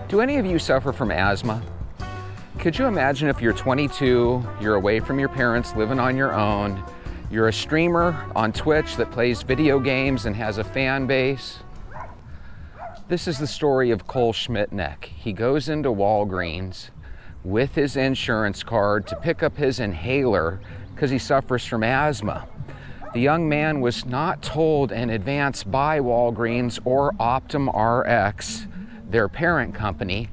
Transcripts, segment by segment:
Do any of you suffer from asthma? Could you imagine if you're 22, you're away from your parents, living on your own, you're a streamer on Twitch that plays video games and has a fan base? This is the story of Cole Schmidtneck. He goes into Walgreens with his insurance card to pick up his inhaler because he suffers from asthma. The young man was not told in advance by Walgreens or Optum Rx, their parent company,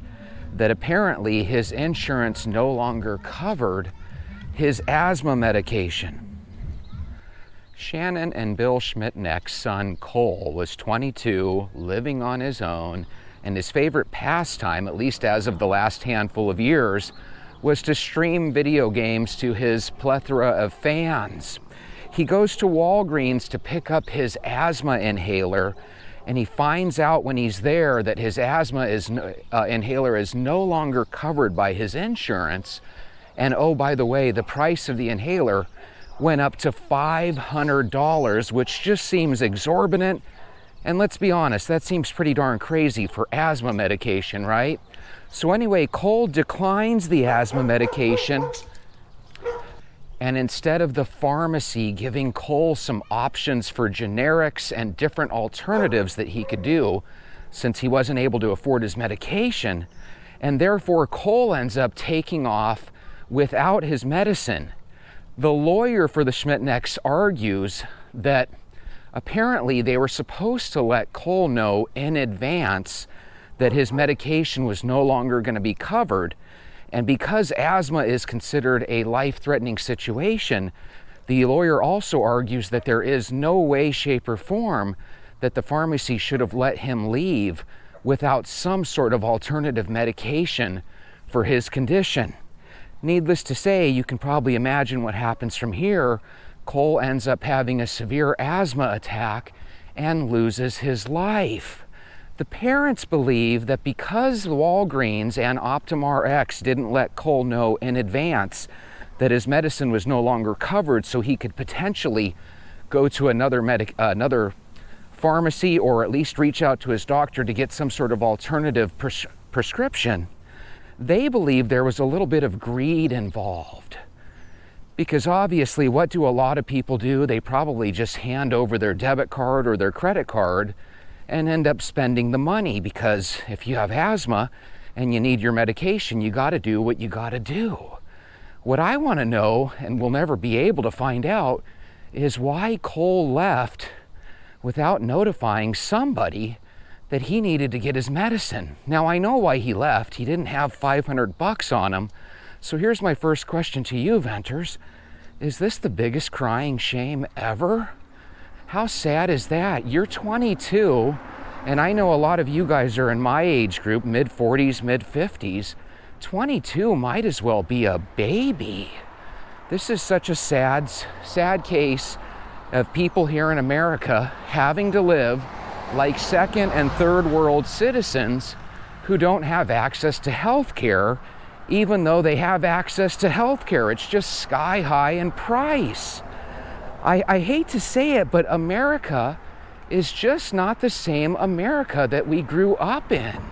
that apparently his insurance no longer covered his asthma medication. Shannon and Bill Schmidtneck's son Cole was 22, living on his own, and his favorite pastime, at least as of the last handful of years, was to stream video games to his plethora of fans. He goes to Walgreens to pick up his asthma inhaler, and he finds out when he's there that his asthma inhaler is no longer covered by his insurance. And oh, by the way, the price of the inhaler went up to $500, which just seems exorbitant. And let's be honest, that seems pretty darn crazy for asthma medication, right? So anyway, Cole declines the asthma medication. And instead of the pharmacy giving Cole some options for generics and different alternatives that he could do, since he wasn't able to afford his medication, and therefore Cole ends up taking off without his medicine. The lawyer for the Schmidtnecks argues that apparently they were supposed to let Cole know in advance that his medication was no longer going to be covered. And because asthma is considered a life-threatening situation, the lawyer also argues that there is no way, shape, or form that the pharmacy should have let him leave without some sort of alternative medication for his condition. Needless to say, you can probably imagine what happens from here. Cole ends up having a severe asthma attack and loses his life. The parents believe that because Walgreens and Optum Rx didn't let Cole know in advance that his medicine was no longer covered, so he could potentially go to another pharmacy or at least reach out to his doctor to get some sort of alternative prescription, they believe there was a little bit of greed involved. Because obviously, what do a lot of people do? They probably just hand over their debit card or their credit card and end up spending the money, because if you have asthma and you need your medication, you got to do what you got to do. What I want to know, and we'll never be able to find out, is why Cole left without notifying somebody that he needed to get his medicine. Now, I know why he left. He didn't have $500 on him. So here's my first question to you, Venters. Is this the biggest crying shame ever? How sad is that? You're 22, and I know a lot of you guys are in my age group, mid-40s, mid-50s. 22 might as well be a baby. This is such a sad case of people here in America having to live like second and third world citizens who don't have access to health care, even though they have access to health care. It's just sky high in price. I hate to say it, but America is just not the same America that we grew up in.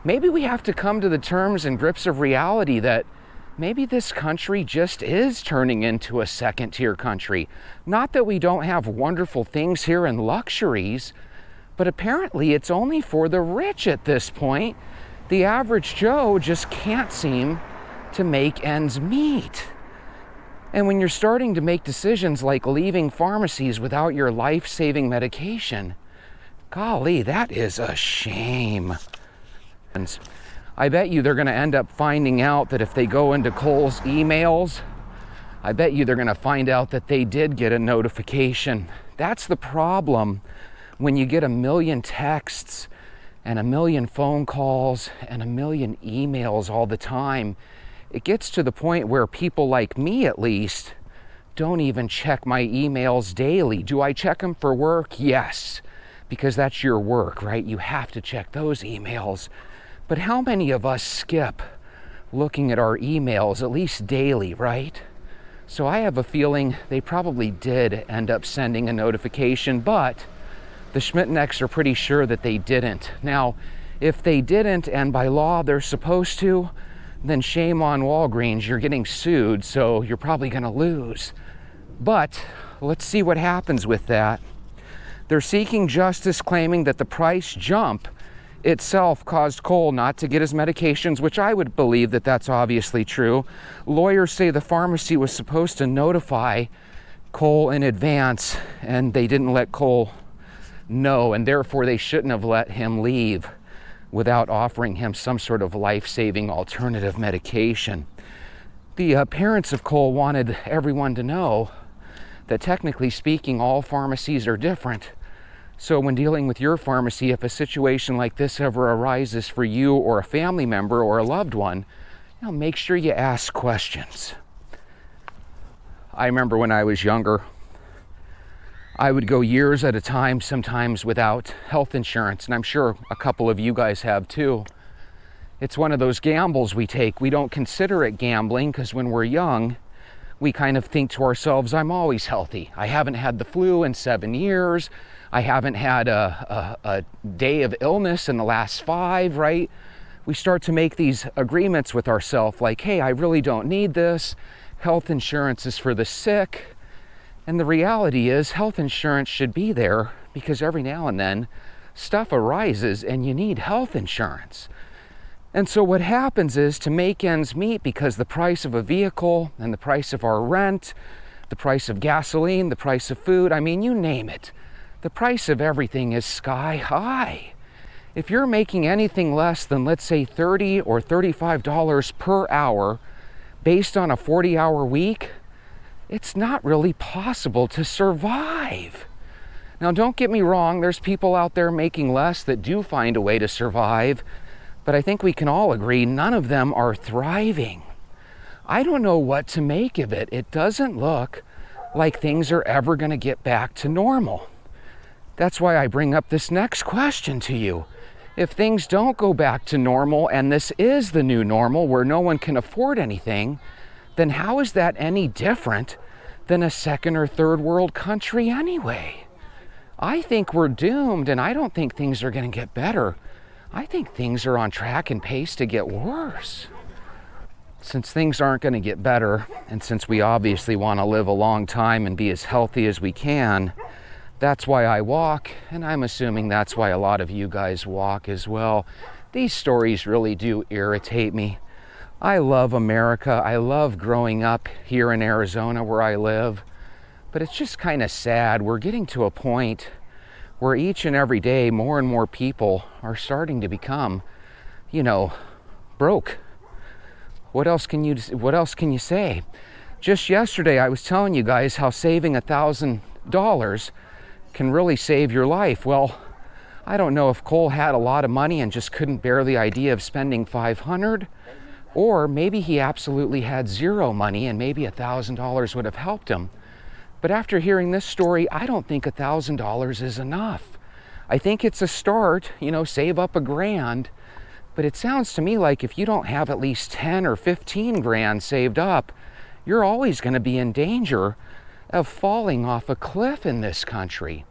Maybe we have to come to the terms and grips of reality that maybe this country just is turning into a second-tier country. Not that we don't have wonderful things here and luxuries, but apparently it's only for the rich at this point. The average Joe just can't seem to make ends meet. And when you're starting to make decisions like leaving pharmacies without your life-saving medication, golly, that is a shame. And I bet you they're going to end up finding out that if they go into Cole's emails, I bet you they're going to find out that they did get a notification. That's the problem when you get 1 million texts and 1 million phone calls and 1 million emails all the time. It gets to the point where people like me, at least, don't even check my emails daily. Do I check them for work? Yes, because that's your work, right? You have to check those emails. But how many of us skip looking at our emails at least daily, right? So I have a feeling they probably did end up sending a notification, but the Schmidtnecks are pretty sure that they didn't. Now, If they didn't, and by law they're supposed to, then shame on Walgreens, you're getting sued, so you're probably gonna lose. But let's see what happens with that. They're seeking justice, claiming that the price jump itself caused Cole not to get his medications, which I would believe that that's obviously true. Lawyers say the pharmacy was supposed to notify Cole in advance, and they didn't let Cole know, and therefore they shouldn't have let him leave without offering him some sort of life-saving alternative medication. The parents of Cole wanted everyone to know that technically speaking, all pharmacies are different. So when dealing with your pharmacy, if a situation like this ever arises for you or a family member or a loved one, make sure you ask questions. I remember when I was younger, I would go years at a time, sometimes without health insurance, and I'm sure a couple of you guys have too. It's one of those gambles we take. We don't consider it gambling because when we're young, we kind of think to ourselves, I'm always healthy. I haven't had the flu in 7 years. I haven't had a day of illness in the last 5, right? We start to make these agreements with ourselves like, hey, I really don't need this. Health insurance is for the sick. And the reality is health insurance should be there because every now and then stuff arises and you need health insurance. And so what happens is to make ends meet, because the price of a vehicle and the price of our rent, the price of gasoline, the price of food, I mean, you name it. The price of everything is sky high. If you're making anything less than, let's say, $30 or $35 per hour based on a 40-hour week, it's not really possible to survive. Now, don't get me wrong, there's people out there making less that do find a way to survive, but I think we can all agree none of them are thriving. I don't know what to make of it. It doesn't look like things are ever going to get back to normal. That's why I bring up this next question to you. If things don't go back to normal and this is the new normal where no one can afford anything, then how is that any different than a second or third world country anyway? I think we're doomed, and I don't think things are going to get better. I think things are on track and pace to get worse. Since things aren't going to get better, and since we obviously want to live a long time and be as healthy as we can, that's why I walk, and I'm assuming that's why a lot of you guys walk as well. These stories really do irritate me. I love America. I love growing up here in Arizona where I live, but it's just kind of sad. We're getting to a point where each and every day more and more people are starting to become, broke. What else can you say? Just yesterday I was telling you guys how saving $1,000 can really save your life. Well, I don't know if Cole had a lot of money and just couldn't bear the idea of spending $500, or maybe he absolutely had zero money and maybe $1,000 would have helped him. But after hearing this story, I don't think $1,000 is enough. I think it's a start, save up $1,000, but it sounds to me like if you don't have at least 10 or 15 grand saved up, you're always going to be in danger of falling off a cliff in this country.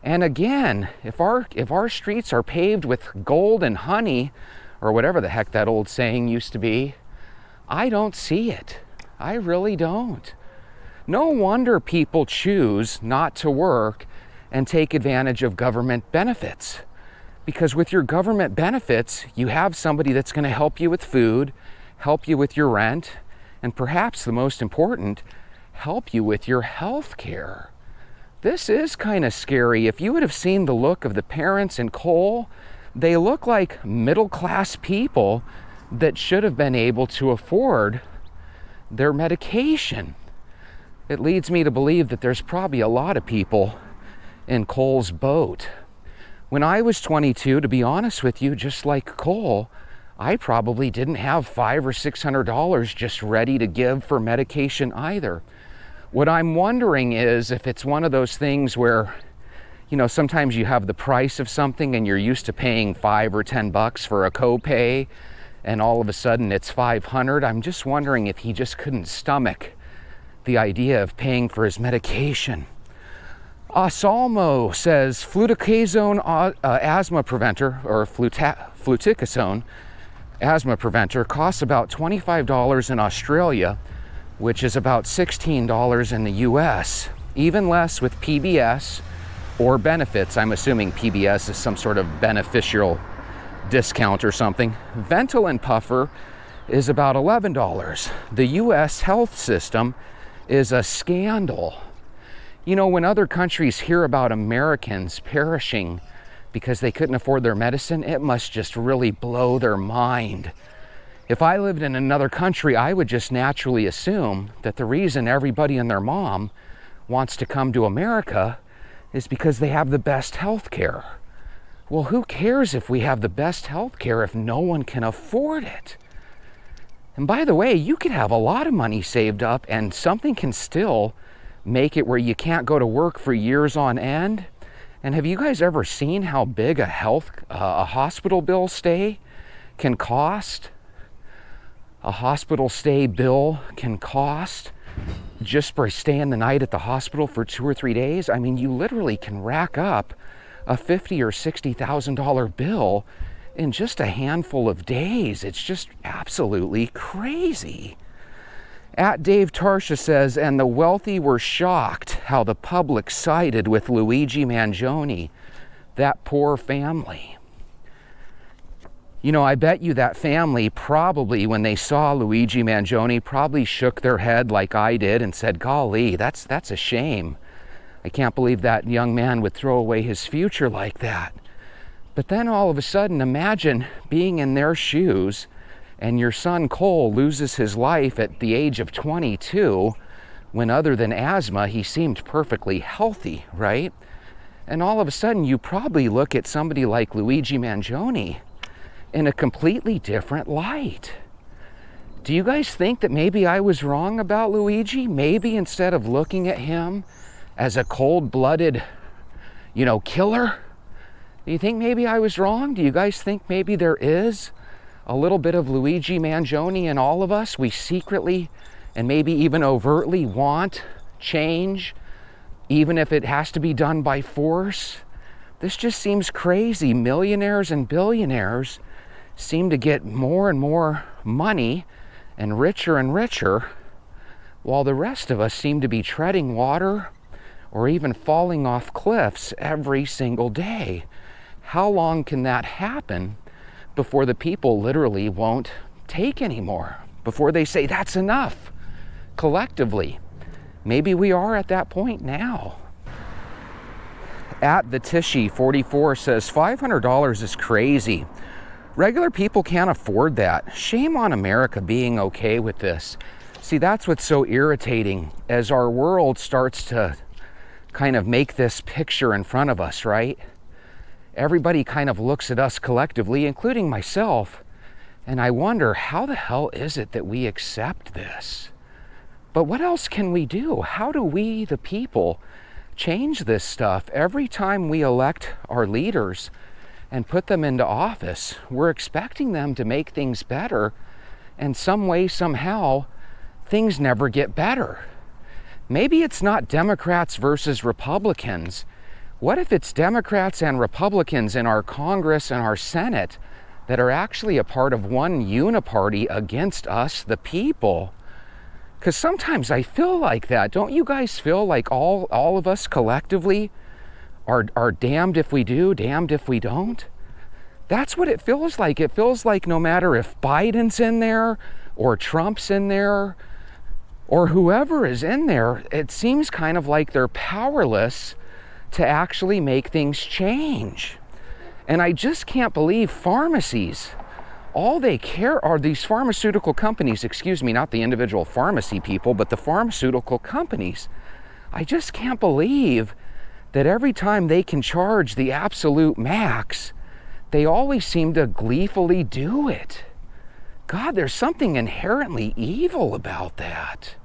And again, if our streets are paved with gold and honey, or whatever the heck that old saying used to be, I don't see it. I really don't. No wonder people choose not to work and take advantage of government benefits. Because with your government benefits, you have somebody that's going to help you with food, help you with your rent, and perhaps the most important, help you with your health care. This is kind of scary. If you would have seen the look of the parents in Cole, they look like middle-class people that should have been able to afford their medication. It leads me to believe that there's probably a lot of people in Cole's boat. When I was 22, to be honest with you, just like Cole, I probably didn't have $500 or $600 just ready to give for medication either. What I'm wondering is if it's one of those things where, sometimes you have the price of something and you're used to paying $5 or $10 for a copay, and all of a sudden it's $500. I'm just wondering if he just couldn't stomach the idea of paying for his medication. Salmo says fluticasone asthma preventer, or fluticasone asthma preventer, costs about $25 in Australia, which is about $16 in the US. Even less with PBS or benefits. I'm assuming PBS is some sort of beneficial discount or something. Ventolin puffer is about $11. The US health system is a scandal. You know, when other countries hear about Americans perishing because they couldn't afford their medicine, it must just really blow their mind. If I lived in another country, I would just naturally assume that the reason everybody and their mom wants to come to America is because they have the best health care. Well, who cares if we have the best health care if no one can afford it? And by the way, you could have a lot of money saved up and something can still make it where you can't go to work for years on end. And have you guys ever seen how big a hospital bill stay can cost? A hospital stay bill can cost just for staying the night at the hospital for 2 or 3 days. I mean, you literally can rack up a $50,000 or $60,000 bill in just a handful of days. It's just absolutely crazy. At Dave Tarsha says, and the wealthy were shocked how the public sided with Luigi Mangione, that poor family. You know, I bet you that family probably, when they saw Luigi Mangione, probably shook their head like I did and said, golly, that's a shame. I can't believe that young man would throw away his future like that. But then all of a sudden, imagine being in their shoes and your son Cole loses his life at the age of 22, when other than asthma, he seemed perfectly healthy, right? And all of a sudden, you probably look at somebody like Luigi Mangione in a completely different light. Do you guys think that maybe I was wrong about Luigi? Maybe instead of looking at him as a cold-blooded, killer, do you think maybe I was wrong? Do you guys think maybe there is a little bit of Luigi Mangione in all of us? We secretly and maybe even overtly want change, even if it has to be done by force. This just seems crazy. Millionaires and billionaires seem to get more and more money and richer, while the rest of us seem to be treading water or even falling off cliffs every single day. How long can that happen before the people literally won't take anymore? Before they say, that's enough, collectively? Maybe we are at that point now. At the Tishy 44 says, $500 is crazy. Regular people can't afford that. Shame on America being okay with this. See, that's what's so irritating as our world starts to kind of make this picture in front of us, right? Everybody kind of looks at us collectively, including myself, and I wonder, how the hell is it that we accept this? But what else can we do? How do we, the people, change this stuff? Every time we elect our leaders and put them into office, we're expecting them to make things better, and some way, somehow, things never get better. Maybe it's not Democrats versus Republicans. What if it's Democrats and Republicans in our Congress and our Senate that are actually a part of one uniparty against us, the people? Because sometimes I feel like that. Don't you guys feel like all of us collectively are damned if we do, damned if we don't? That's what it feels like. It feels like no matter if Biden's in there or Trump's in there or whoever is in there, it seems kind of like they're powerless to actually make things change. And I just can't believe pharmacies, all they care are these pharmaceutical companies, not the individual pharmacy people, but the pharmaceutical companies. I just can't believe that every time they can charge the absolute max, they always seem to gleefully do it. God, there's something inherently evil about that.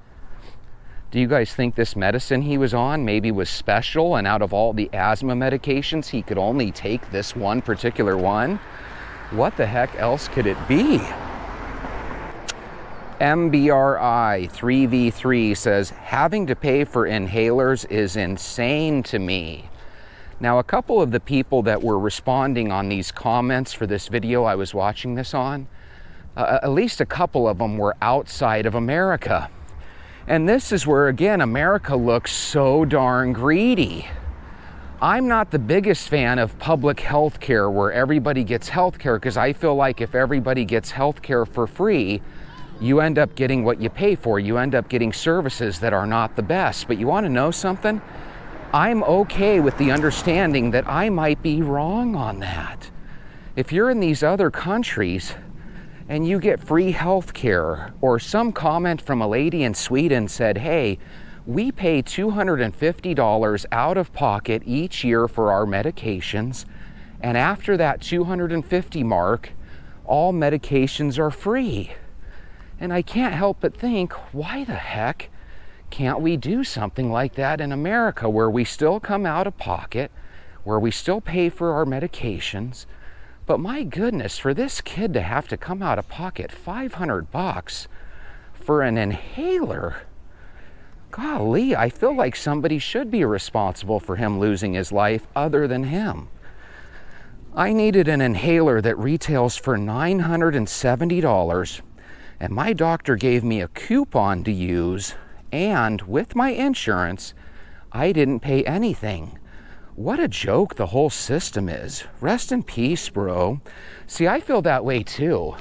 Do you guys think this medicine he was on maybe was special, and out of all the asthma medications, he could only take this one particular one? What the heck else could it be? MBRI3V3 says, having to pay for inhalers is insane to me. Now, a couple of the people that were responding on these comments for this video I was watching this on, at least a couple of them were outside of America. And this is where, again, America looks so darn greedy. I'm not the biggest fan of public health care where everybody gets health care, because I feel like if everybody gets health care for free, you end up getting what you pay for. You end up getting services that are not the best. But you want to know something? I'm okay with the understanding that I might be wrong on that. If you're in these other countries and you get free health care, or some comment from a lady in Sweden said, hey, we pay $250 out of pocket each year for our medications, and after that $250 mark, all medications are free. And I can't help but think, why the heck can't we do something like that in America, where we still come out of pocket, where we still pay for our medications? But my goodness, for this kid to have to come out of pocket $500 for an inhaler, golly, I feel like somebody should be responsible for him losing his life other than him. I needed an inhaler that retails for $970, and my doctor gave me a coupon to use, and with my insurance, I didn't pay anything. What a joke the whole system is. Rest in peace, bro. See, I feel that way too.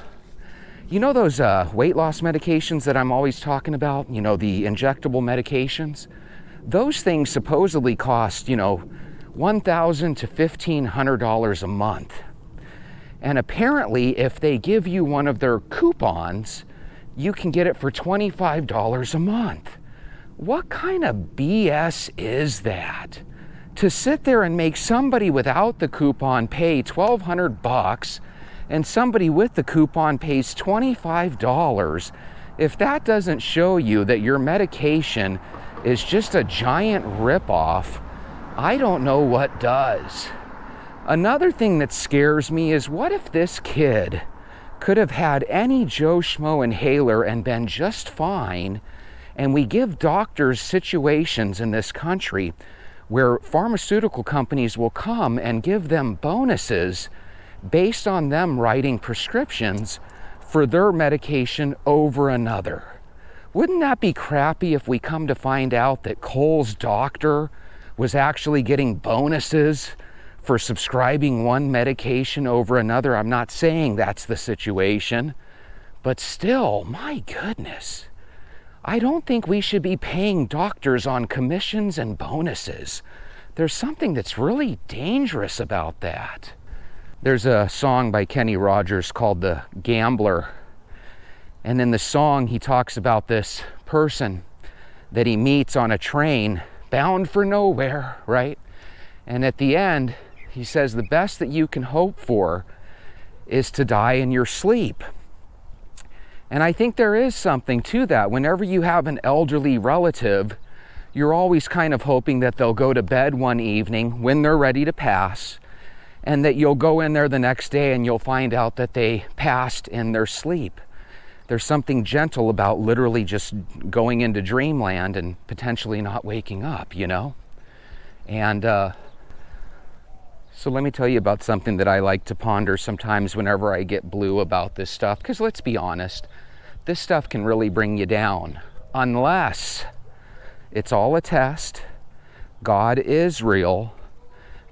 You know those weight loss medications that I'm always talking about? You know, the injectable medications? Those things supposedly cost, $1,000 to $1,500 a month. And apparently, if they give you one of their coupons, you can get it for $25 a month. What kind of BS is that? To sit there and make somebody without the coupon pay $1,200 and somebody with the coupon pays $25, if that doesn't show you that your medication is just a giant ripoff, I don't know what does. Another thing that scares me is, what if this kid could have had any Joe Schmo inhaler and been just fine, and we give doctors situations in this country where pharmaceutical companies will come and give them bonuses based on them writing prescriptions for their medication over another. Wouldn't that be crappy if we come to find out that Cole's doctor was actually getting bonuses for subscribing one medication over another? I'm not saying that's the situation, but still, my goodness. I don't think we should be paying doctors on commissions and bonuses. There's something that's really dangerous about that. There's a song by Kenny Rogers called The Gambler. And in the song, he talks about this person that he meets on a train bound for nowhere, right? And at the end, he says the best that you can hope for is to die in your sleep. And I think there is something to that. Whenever you have an elderly relative, you're always kind of hoping that they'll go to bed one evening when they're ready to pass, and that you'll go in there the next day and you'll find out that they passed in their sleep. There's something gentle about literally just going into dreamland and potentially not waking up, And so let me tell you about something that I like to ponder sometimes whenever I get blue about this stuff, because let's be honest, this stuff can really bring you down unless it's all a test. God is real.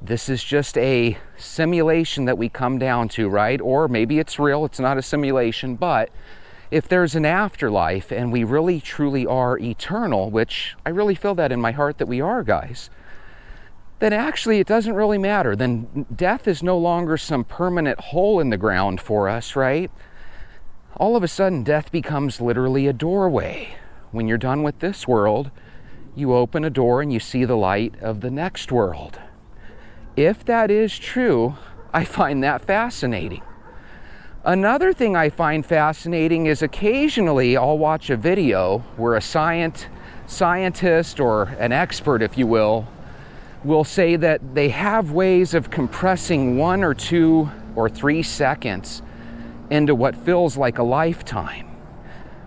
This is just a simulation that we come down to, right? Or maybe it's real, it's not a simulation, but if there's an afterlife and we really truly are eternal, which I really feel that in my heart that we are, guys, then actually it doesn't really matter. Then death is no longer some permanent hole in the ground for us, right? All of a sudden, death becomes literally a doorway. When you're done with this world, you open a door and you see the light of the next world. If that is true, I find that fascinating. Another thing I find fascinating is occasionally I'll watch a video where a scientist or an expert, if you will say that they have ways of compressing 1 or 2 or 3 seconds into what feels like a lifetime.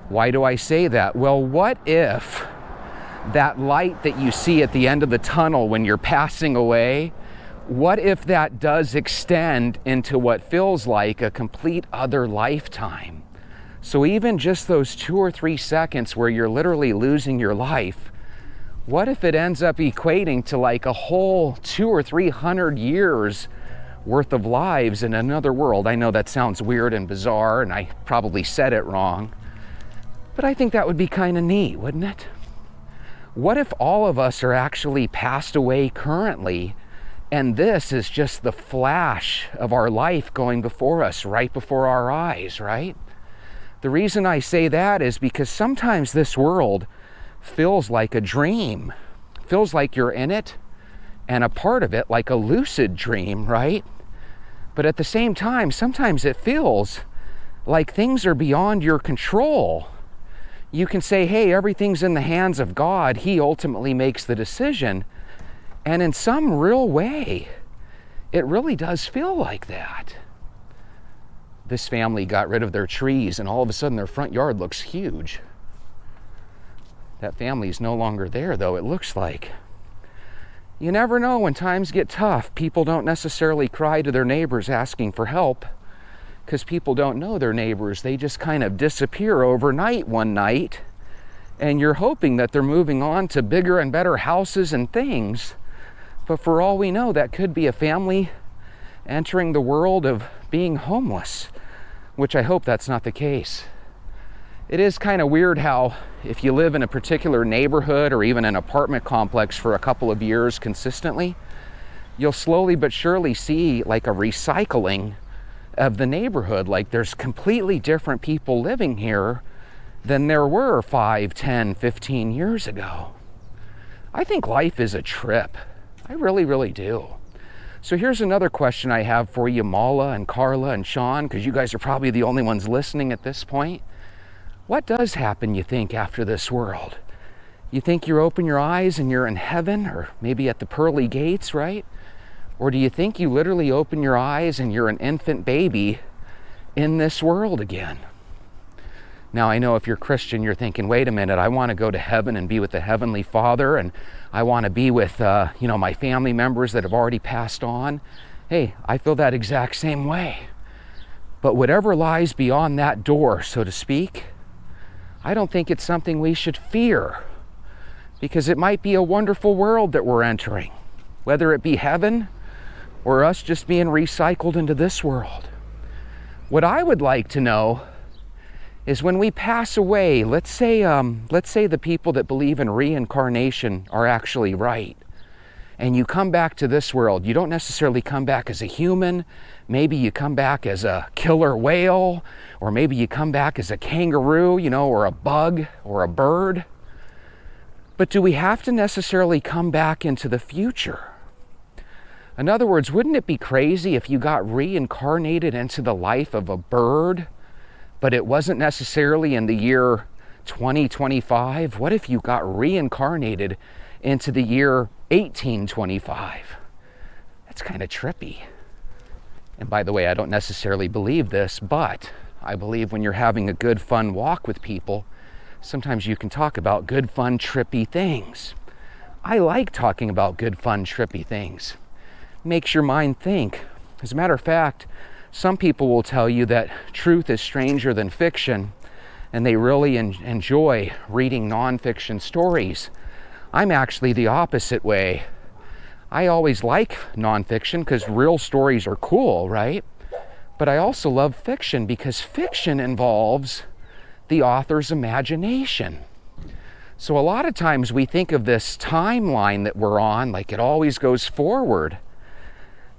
Why do I say that? Well, what if that light that you see at the end of the tunnel when you're passing away, what if that does extend into what feels like a complete other lifetime? So even just those 2 or 3 seconds where you're literally losing your life, what if it ends up equating to like a whole 200 or 300 years worth of lives in another world? I know that sounds weird and bizarre, and I probably said it wrong, but I think that would be kind of neat, wouldn't it? What if all of us are actually passed away currently, and this is just the flash of our life going before us, right before our eyes, right? The reason I say that is because sometimes this world feels like a dream, feels like you're in it and a part of it, like a lucid dream, right? But at the same time, sometimes it feels like things are beyond your control. You can say, hey, everything's in the hands of God. He ultimately makes the decision. And in some real way, it really does feel like that. This family got rid of their trees, and all of a sudden their front yard looks huge. That family's no longer there, though, it looks like. You never know, when times get tough, people don't necessarily cry to their neighbors asking for help, because people don't know their neighbors. They just kind of disappear overnight one night, and you're hoping that they're moving on to bigger and better houses and things. But for all we know, that could be a family entering the world of being homeless, which I hope that's not the case. It is kind of weird how if you live in a particular neighborhood or even an apartment complex for a couple of years consistently, you'll slowly but surely see like a recycling of the neighborhood. Like there's completely different people living here than there were 5, 10, 15 years ago. I think life is a trip. I really, really do. So here's another question I have for you, Mala and Carla and Sean, because you guys are probably the only ones listening at this point. What does happen, you think, after this world? You think you open your eyes and you're in heaven, or maybe at the pearly gates, right? Or do you think you literally open your eyes and you're an infant baby in this world again? Now, I know if you're Christian, you're thinking, wait a minute, I want to go to heaven and be with the Heavenly Father, and I want to be with, my family members that have already passed on. Hey, I feel that exact same way. But whatever lies beyond that door, so to speak, I don't think it's something we should fear, because it might be a wonderful world that we're entering, whether it be heaven or us just being recycled into this world. What I would like to know is when we pass away, let's say the people that believe in reincarnation are actually right, and you come back to this world. You don't necessarily come back as a human. Maybe you come back as a killer whale, or maybe you come back as a kangaroo, or a bug or a bird. But do we have to necessarily come back into the future? In other words, wouldn't it be crazy if you got reincarnated into the life of a bird, but it wasn't necessarily in the year 2025? What if you got reincarnated into the year 1825? That's kind of trippy. And by the way, I don't necessarily believe this, but I believe when you're having a good, fun walk with people, sometimes you can talk about good, fun, trippy things. I like talking about good, fun, trippy things. Makes your mind think. As a matter of fact, some people will tell you that truth is stranger than fiction, and they really enjoy reading nonfiction stories. I'm actually the opposite way. I always like nonfiction because real stories are cool, right? But I also love fiction because fiction involves the author's imagination. So a lot of times we think of this timeline that we're on like it always goes forward.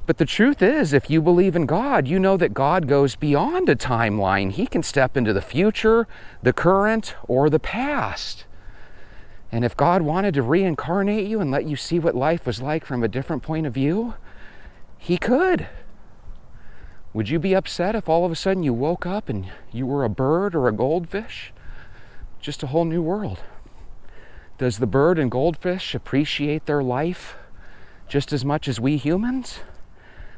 But the truth is, if you believe in God, you know that God goes beyond a timeline. He can step into the future, the current, or the past. And if God wanted to reincarnate you and let you see what life was like from a different point of view, He could. Would you be upset if all of a sudden you woke up and you were a bird or a goldfish? Just a whole new world. Does the bird and goldfish appreciate their life just as much as we humans?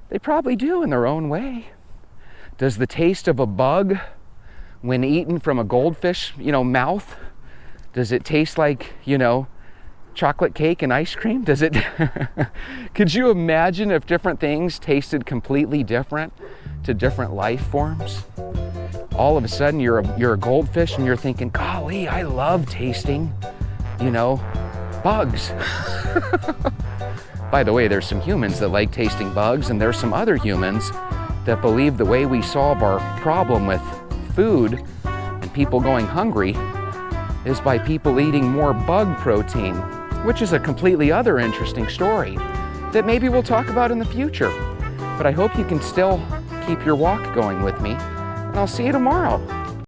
They probably do in their own way. Does the taste of a bug when eaten from a goldfish, mouth? Does it taste like, chocolate cake and ice cream? Does it? Could you imagine if different things tasted completely different to different life forms? All of a sudden you're a goldfish and you're thinking, golly, I love tasting, bugs. By the way, there's some humans that like tasting bugs, and there's some other humans that believe the way we solve our problem with food and people going hungry is by people eating more bug protein, which is a completely other interesting story that maybe we'll talk about in the future. But I hope you can still keep your walk going with me, and I'll see you tomorrow.